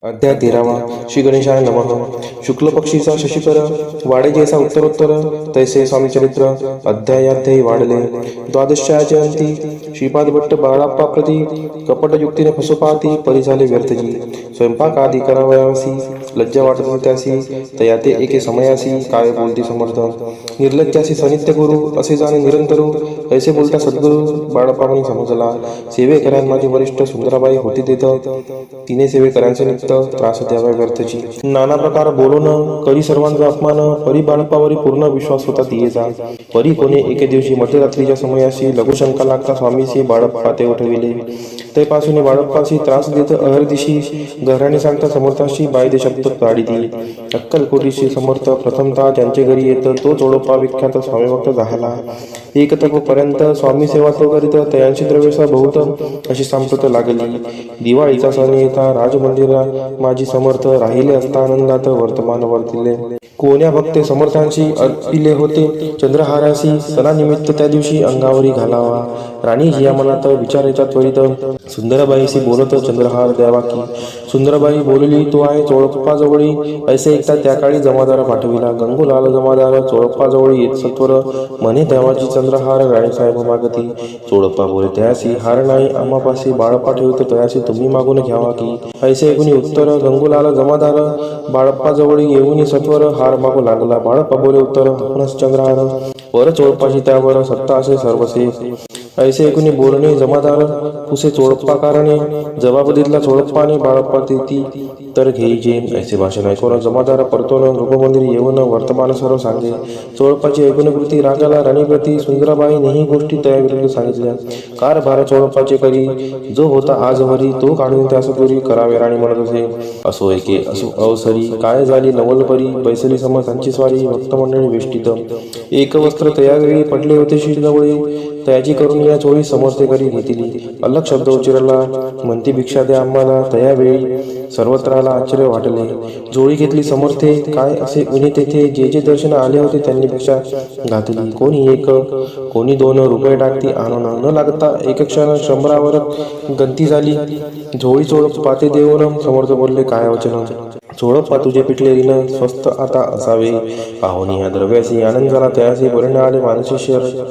अध्याय 13वा. श्री गणेशाय नमः. शुक्ल पक्षीचा शशिकर वाडे जैसा उत्तरोत्तर तैसे स्वामीचरित्र अध्यायाध्यायी वाढले. द्वादशाचे अंती श्रीपाद भट्ट बाळाप्पा प्रती कपटयुक्तीने फसोपाती परी झाले व्यर्थजी. स्वयंपाक आदी करावयासी लज्जा वाटत होती त्यासी, तया ते एके समयासी काय बोलती समर्थ. निर्लज्जासी सनित्य गुरु असे जाणे निरंतरू, ऐसे बोलता सद्गुरु बाळाप्पांनी समजला. सेवेकऱ्यां माझी वरिष्ठ सुंदराबाई होती तेथ, तिने सेवेकऱ्यांचे नित्य त्रास द्यावा व्यर्थची. नाना प्रकार बोलून करी सर्वांचा अपमान, परी बाळप्पावरी पूर्ण विश्वास होता तियेचा. परी कोणे एके दिवशी मध्यरात्रीच्या समयाशी लघुशंका लागता स्वामीसी बाळप्पा ते उठविले. तेपासून बाळप्पाशी त्रास देत अहर्दिशी घराने सांगता समर्थाशी बायदे शब्द काढिती. अक्कलकोटीशी समर्थ प्रथमतः त्यांचे घरी येत तो चोडप्पा विख्यात स्वामीभक्त झाला. एक तपपर्यंत स्वामी सेवा तो करीत तयांशी द्रव्यसा बहुत अशी सांप्रत लागली. दिवाळीचा सण येता राजमंदिरा माझी समर्थ राहिले असता आनंदात वर्तमान वर्तिले. कोण्या भक्ते समर्थांशी अर्पिले होते चंद्रहाराशी, सणानिमित्त त्या दिवशी अंगावरी घालावा. राणी या मनात विचारायचा त्वरित सुंदरबाईशी बोलत चंद्रहार द्यावा की. सुंदरबाई बोलली तो आहे चोळप्पाजवळी. ऐसे एकदा त्या काळी जमादार पाठविला. गंगूलाल जमादार चोळप्पाजवळी येत सत्वर म्हणे देवाची चंद्रहार राणीसाहेब मागती. चोळप्पा बोले तयासी हार नाही आम्हापाशी बाळप्पा ठेवतो तयासी तुम्ही मागून घ्यावा की. ऐसे ऐकून उत्तर गंगूलाल जमादार बाळप्पाजवळी येऊन सत्वर हार मागू लागला. बाळप्पा बोले उत्तर आपणच चंद्रहार वर चोळप्पाची त्यावर सत्ता असे सर्वसे. ऐसे ऐकून बोलणे जमादार पुसे चोळप्पा कारणे. जबाब दिला चोळप्पाने बाळप्पा तेती तर घेईजे. ऐसे भाषण ऐकून जमादार परतोन रूपमंदिर येऊन वर्तमान सर्व सांगे. चोळप्पाची ऐकून कृती रागाला राणीप्रती. सुंदराबाईनेही गोष्टी तयाविरुद्ध सांगितल्या. कारभार चोळप्पाचे करी जो होता आजवरी, तो काढून त्यास दुरी करावे राणी म्हणत असे. असो एके असो अवसरी काय झाली नवलपरी, बैसली समर्थांची स्वारी भक्तमंडळी वेष्टित. एक वस्त्र तयावेळी पडले होते शिरजवळी, तयाची करून या चोळी समर्थे करी घेतली. अलग शब्द उच्चारला म्हणती भिक्षा द्या आम्हाला. तयावेळी सर्वत्राला आश्चर्य वाटले. जोळी घेतली समर्थे काय असे उन्ही तेथे जे जे दर्शन आले होते त्यांनी भिक्षा घातली. कोणी एक कोणी 2 रुपये टाकती आणून न लागता एक क्षण शंभरावर गंती झाली. झोळी चोळप्पा ते देऊन समर्थ बोलले काय वचन. चोळप्पा तुझे पिटले ऋण स्वस्त आता असावे. पाहुणी ह्या द्रव्यासी आनंद झाला तयासी बरणे आले मानसी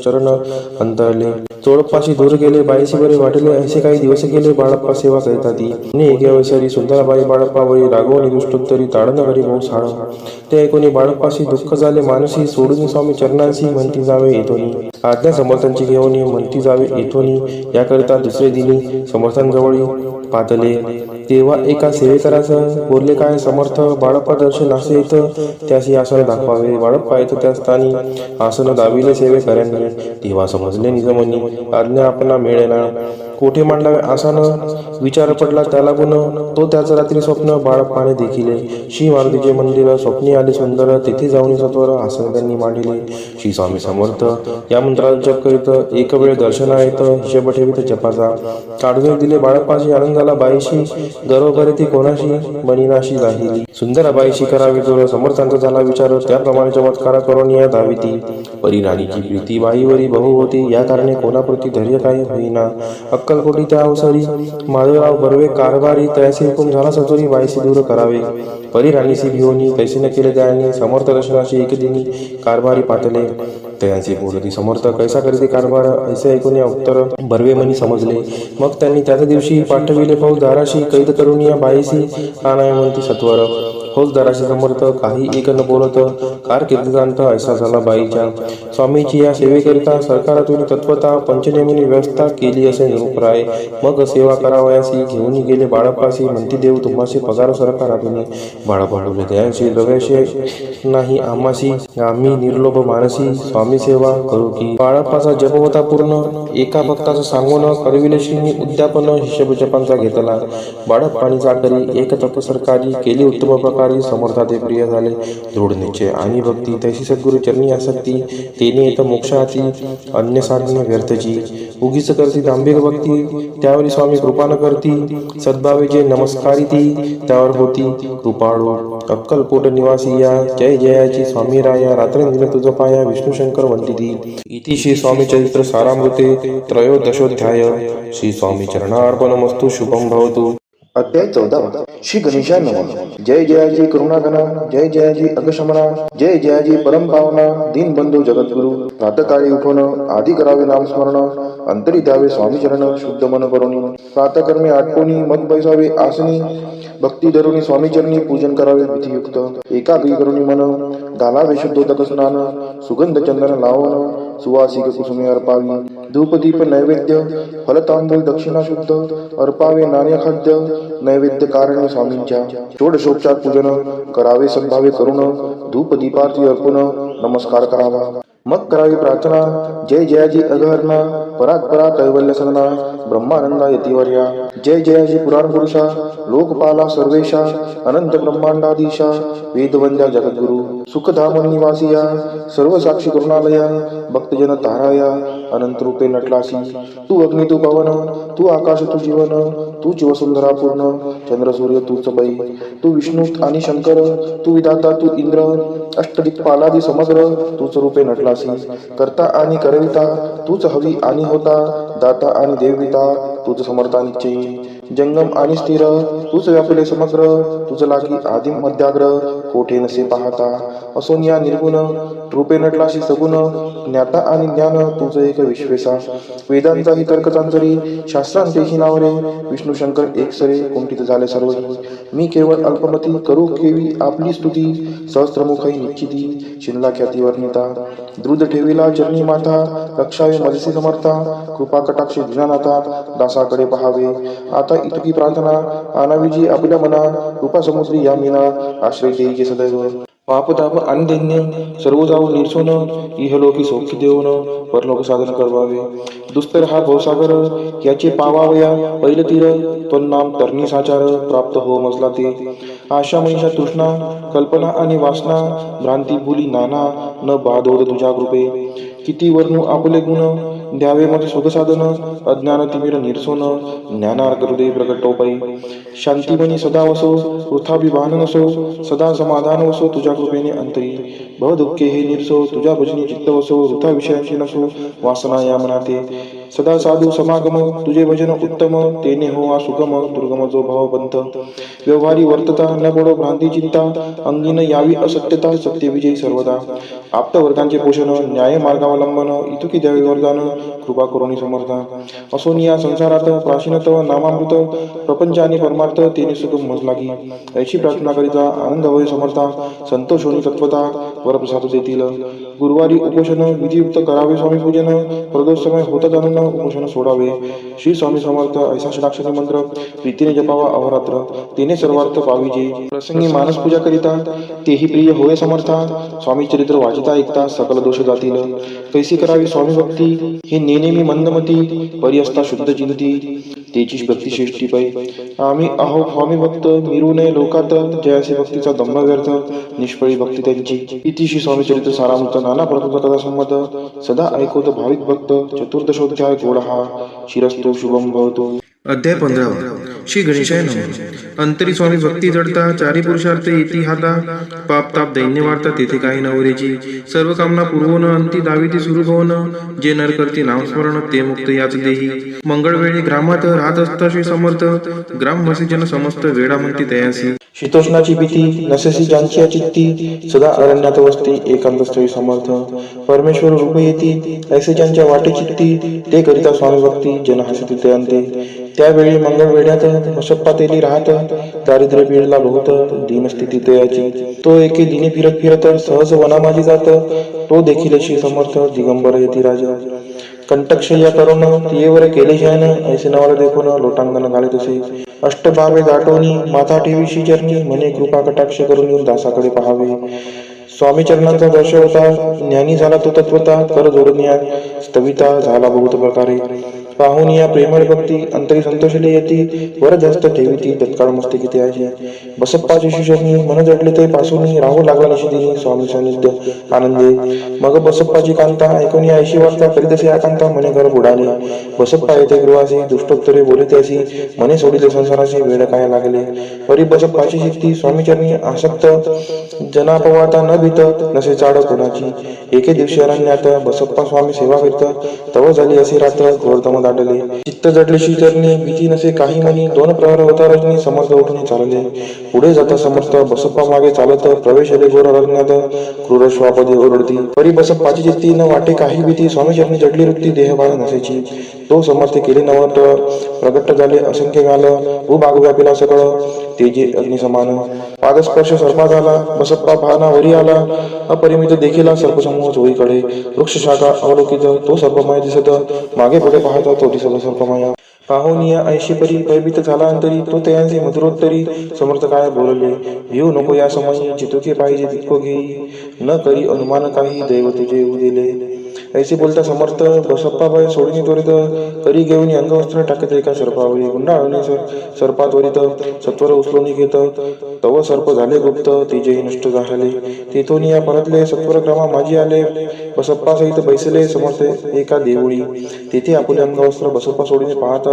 चरण अंतरले. चोळप्पाशी दूर गेले बाईशी बरे वाटले. असे काही दिवस गेले बाळप्पा सेवा करीता ती. एके अवसरी सुंदराबाई बाळप्पावरी रागवणी दुष्टोत्तरी ताडन घरी बहु साळ. ते ऐकून बाळप्पाशी दुःख झाले मानसी. सोडून स्वामी चरणांशी म्हणती जावे येथोनी. आज्ञा समर्थांची घेऊन म्हणती जावे येथोनी. याकरिता दुसरे दिनी समर्थांजवळी पातले. तेव्हा एका सेवेकरास बोलले काय समर्थ बाळप्पा दर्शन असे येत त्यासी आसन दाखवावे. बाळप्पा येत त्या स्थानी आसन दाविले सेवेकऱ्यांनी. तेव्हा समजले निजमनी आज्ञा आपणा मिळेना. कोठे मांडावे आसन विचार पडला त्याला गुण. तो त्याच रात्री स्वप्न बाळप्पाने देखिले. श्री मारुतीचे मंदिर स्वप्नी आले सुंदर, तेथे जाऊन सत्वर आसन त्यांनी मांडिले. श्री स्वामी समर्थ या मंत्राचा जप करीत एक वेळ दर्शनायत हिशेब ठेवीत जपाचा. काढून दिले बाळप्पाशी आनंद झाला बाईशी. गर्व करे ती कोणाशी बनिनाशी राहिली. सुंदराबाईशी करावी जोर समर्थांचा झाला विचार. त्याप्रमाणे चमत्कार करून या धाविती. परी राणीची प्रीती बाईवरी बहु होती. या कारणे कोणाप्रती धैर्य काही होईना. अक्कलकोटी त्या अवसरी माधवराव बर्वे कारभारी तयासी हुकूम झाला सतोरी बाईशी दूर करावे. परी राणीसी भिवनी तैसे न केले त्याने. समर्थ दर्शनाशी एक दिनी कारभारी पाठले. तयांशी बोलती समर्थ कैसा करीते कारभार. ऐसे ऐकून या उत्तर बर्वे मनी समजले. मग त्यांनी त्याच दिवशी पाठविले फौजदाराशी. कैद करून या बाईसी आणाय म्हणती सत्वर. फौजदाराशी समर्थ काही एक न बोलत कारकिर्दीदांत ऐसा झाला बाईच्या. स्वामीची या सेवेकरिता सरकारातून तत्वता पंचनेमीने व्यवस्था केली असे निरुपराय. मग सेवा करावयासी घेऊन गेले बाळप्पाशी. म्हणती देव तुम्हाशी पगार सरकारातून. बाळप्पा बोलले दयाशी द्रव्याशी नाही आम्हाशी, आम्ही निर्लोभ मानसी स्वामी सेवा करू की. बाळप्पाचा जप होता पूर्ण. एका भक्ताचा सांगून करविले श्रीनी उद्यापन हिशेब जपांचा घेतला. बाळप्पानी चाकरी एक तप सरकारी केली उत्तम प्रकारे. समर्था ते प्रिय झाले. दृढ निश्चय आणि भक्ती तैसी सद्गुरु चरणी आसक्ती. तेने येत मोक्षाती अन्य साधन व्यर्थची. उगीच करती दांभिक भक्ती त्यावरी स्वामी कृपा न करती. सद्भावे जे नमस्कारी ती त्यावर होती कृपाळू. अक्कलकोट निवासी या जय जयाची स्वामी राया. रात्रंदिन तुझ पाया विष्णू शंकर वंदिती. इति श्री स्वामी चरित्र सारामृते त्रयोदशोध्याय. श्री स्वामी चरणार्पणमस्तु. शुभम भवतु. अध्याय 14 श्री गणेशाय नमः. जय जयाजी करुणागणा, जय जयाजी अगशमना, जय जयाजी परम पावना, दीनबंधू जगद्गुरु. प्रातकाळी उठून आधी करावे नामस्मरण, अंतरी द्यावे स्वामी चरण शुद्ध मन करुणी. प्रातकर्मी आटोनी मत बैसावे आसनी, भक्ती धरुणी स्वामी चरणी पूजन करावे विधियुक्त. एकाग्री करुणी मन घालावे शुद्धोदक स्नान, सुगंध चंदन लावण सुवासिक कुसुमे अर्पावी. धूपदीप नैवेद्य फलतांबूल दक्षिणा शुद्ध अर्पावे नाण्य खाद्य नैवेद्य कारणे स्वामींच्या. षोडशोपचार पूजन करावे सद्भावे करुण, धूपदीपार्थी अर्पण नमस्कार करावा. मग करावी प्रार्थना. जय जयाजी अगहरणा, परात्परा कैवल्य सदना, ब्रह्मानंदा यतिवर्या. जय जयाजी पुराण पुरुषा, लोकपाला सर्वेशा, अनंत ब्रह्मांडाधीशा, वेदवंद्या जगद्गुरु. सुखधाम निवासिया, सर्व साक्षी करुणालया, भक्तजन ताराया, अनंत रूपे नटलासी. तू अग्नी तू पवन, तू आकाश तू जीवन, तूच वसुंधरा पूर्ण, चंद्र सूर्य तूच पै. तू विष्णू आणि शंकर, तू विधाता तू इंद्र, अष्टदिक्पालादी समग्र तूच रूपे नटलासी. करता आणि करविता तूच हवी आणि होता, दाता आणि देविता तूच समर्था निश्चयी. जंगम आणि स्थिर तूच व्यापले समग्र, तुझ लागी आदिम मध्याग्र कोठे नसे पाहता. असोनिया निर्गुण रूपे नटलाशी सगुण, ज्ञाता आणि ज्ञान तुझ एक विश्वेसा. वेदांचाही तर्क चांचरी, शास्त्रांतेही नावरे, विष्णू शंकर एक सरे कुंठित झाले सर्व. मी केवळ अल्पमती करू केवी आपली स्तुती, सहस्त्रमुखई निश्चिती शिनला ख्याती वर्णिता. द्रुत ठेविला चरणी माता, रक्षावे मजसी समर्था, कृपा कटाक्षी दिनानाथा दासाकडे पहावे. आता इतकी प्रार्थना आणावीजी आपल्या मना, कृपा समुद्री या मीना आश्रय देईचे सदैव. पापताप आणि दैन्य सर्व जाऊ निरसोन, इहलोकी सौख्य देऊन परलोक साधन करवावे. दुस्तर हा भवसागर याचे पावावया पैल तीर, त्वन्नाम तरणी साचार प्राप्त हो मजला ते. आशा मनीषा तृष्णा कल्पना आणि वासना, भ्रांती भुली नाना न बाधोद तुझ्या कृपे. किती वर्णू आपले गुण द्यावे मग सुख साधन, अज्ञान तिमिर निरसोन ज्ञानार्थ हृदय प्रकटोपै. शांतिमनी सदा वसो वृथाभिमान नसो, सदा समाधान वसो तुझ्या कृपेने अंतरी. भव दुःखे हे निरसो तुझ्या भजनी चित्त वसो, वृथा विषयांची नसो वासना या मनाते. सदा साधू समागम तुझे भजन उत्तम, तेने हो सुगम दुर्गम जो भवपंथ. व्यवहारी वर्तता न पडो भ्रांती चिंता, अंगीन यावी असत्यता सत्य विजयी सर्वदा. आप्त वर्गांचे पोषण न्याय मार्गावलंबन, इतुकी द्यावे वरदान कृपा करुणी समर्था. असोनिया संसारात प्राचीन तव नामामृत, प्रपंच आणि परमार्थ तेने सुगम मज लागी. ऐशी प्रार्थना करिता आनंद होय समर्था, संतोष होणी तत्वता वरप्रसाद देतील. गुरुवारी उपोषण विधियुक्त करावे स्वामी पूजन, प्रदोष समय होता जाणून उपोषण सोडावे. श्री स्वामी समर्थ ऐसा षडाक्षरी मंत्र प्रीतीने जपावा अहोरात्र, तेने सर्वार्थ पाविजे. प्रसंगी मानस पूजा करिता तेही प्रिय होय समर्था, स्वामी चरित्र वाचिता ऐकता सकल दोष जातील. कैसी करावी स्वामी भक्ती हे नेनेमी मंदमती, परिअस्ता शुद्ध चिंती तेची भक्ती श्रेष्ठी पै. आम्ही आहो स्वामी भक्त मिरू नये लोकात, जयासी भक्तीचा दंभ व्यर्थ निष्फळी भक्ती त्यांची. इतिशी स्वामी चरित्र सारामृत नाना प्रकृत कथा संमत, सदा ऐकवत भाविक भक्त चतुर्दशोध्याय गोड हा. शिरस्तो शुभम भवतो. अध्याय 15 श्री गणेशाय नमः. अंतरी स्वामी भक्ती जडता, चारी पुरुषार्थ येती हाता, पाप ताप दैन्य वार्ता तेथे काही नवरेची. सर्व कामना पूर्वोन अंती दाविती सुरू होऊन, जे नर करती नामस्मरण ते मुक्त याच देही. मंगळवेळी ग्रामात राहत असता श्री समर्थ, ग्रामवासी जन समस्त वेळा म्हणती तयासी. शीतोष्णाची भीती नसेसी ज्यांची चित्ती, सदा अरण्यात वसते एकांत स्थळी समर्थ. परमेश्वर रूप येती ऐसे ज्यांच्या वाटे चित्ती, ते करिता स्वामी भक्ती जन हसती ते अंते. त्यावेळी मंगळ वेड्यात वसप्पा तेली राहत, दारिद्र्य पीडला बहुत दीनस्थिती तयाची. तो एके दिनी फिरत फिरत सहज वना माझी जात, तो देखील श्री समर्थ दिगंबर येती राजा. कंटकशय्या करून तियेवर केले शयन, ऐसे नवल देखून लोटांगण घाले तसे. अष्टभावे गाठोनी माथा ठेवीशी चरणी, म्हणे कृपा कटाक्ष करून येऊन दासाकडे पहावे. स्वामी चरणांचा दर्श होता, ज्ञानी झाला तो तत्वता, कर जोडण्या स्तविता झाला बहुत प्रकारे. पाहून या प्रेमळ भक्ती अंतरी संतोषले येती, वर जास्त ठेविती तत्काळ मस्ती त्याची. बसप्पाची शिशरणी मन जडले ते पासून, राहू लागला निशिदिनी स्वामी सानिध्य आनंदे. मग बसप्पाची कांता ऐकून ऐशी वार्ता करीतसे आकांता, म्हणे घर बुडाले. बसप्पा येथे गृहासी दुष्टोत्तरे बोले त्यासी, म्हणे सोडिले संसाराशी वेळ काय लागले. परी बसप्पाची शिक्ती स्वामी चरणी आसक्त, जनापवाता न भीत नसे चाड कोणाची. एके दिवशी अरण्यात बसप्पा स्वामी सेवा करीत, तव झाली असे रात्र घोरतम लाडले. चित्त जडले श्री चरणी भीती नसे काही म्हणी. 2 प्रहर होता रजनी समर्थ उठून चालले. पुढे जाता समर्थ बसप्पा मागे चालत. प्रवेश आले घोर अरण्यात क्रूर श्वापदे ओरडती. परी बसप्पाची चित्ती न वाटे काही भीती. स्वामी चरणी जडली वृत्ती देह बाळ नसेची. तो समर्थ केले नवट प्रगट झाले असंख्य गाल. भूभाग व्यापिला सकळ तेजे अग्नि समान. पादस्पर्श सर्पा झाला बसप्पा पाहना वरी आला. अपरिमित देखीला सर्पसमूह चोळीकडे. वृक्ष शाखा अवलोकित तो सर्पमय दिसत. मागे पुढे पाहता तो दिसत सर्पमय. पाहुनिया ऐशी परी भयभीत झाला अंतरी. तो तयांचे मधुरोत्तरी समर्थ काय बोलले. भिऊ नको या समयी जितुके पाहिजे तितको घेई. न करी अनुमान काही दैव तुझे येऊ दिले. ऐसे बोलता समर्थ बसप्पा भय सोडणी त्वरित. करी घेऊन अंगवस्त्र टाकत एका सर्पावरी. गुंडाळणी सर्पा त्वरित सत्वर उचलून घेत. तव सर्प झाले गुप्त तेजेही नष्ट झाले. तेथून या परतले सत्वर क्रमा माझी आले. बसप्पा सहित बैसले समर्थ एका देऊळी. तेथे आपले अंगवस्त्र बसप्पा सोडीने पाहत.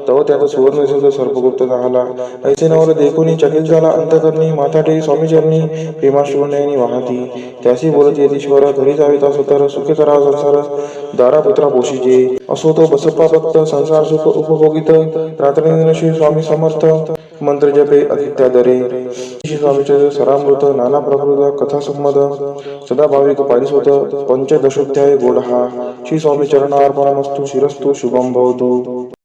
तव त्यात सुवर्ण सर्पगुप्त झाला. ऐसे नवल देखून चकित झाला अंतकरणी. माथा ठेवी स्वामी चरणी प्रेमाश्रुनयनी वाहती. त्याशी बोलत येतीश्वर घरी जावे तासोतर. सुखे करा संसार दारा पुत्रा पोषीजे. असो तो बसप्पा भक्त संसार सुख उपभोगित. रात्री श्री स्वामी समर्थ मंत्र जपे अतित्यादरे. श्री स्वामीचे सरामृत नाना प्रकृत कथा संमद. सदा भाविक पारिसोत पंचदशोध्याय गोड हा. श्री स्वामी चरणार्पणमस्तु. शिरस्तु शुभम भवतु.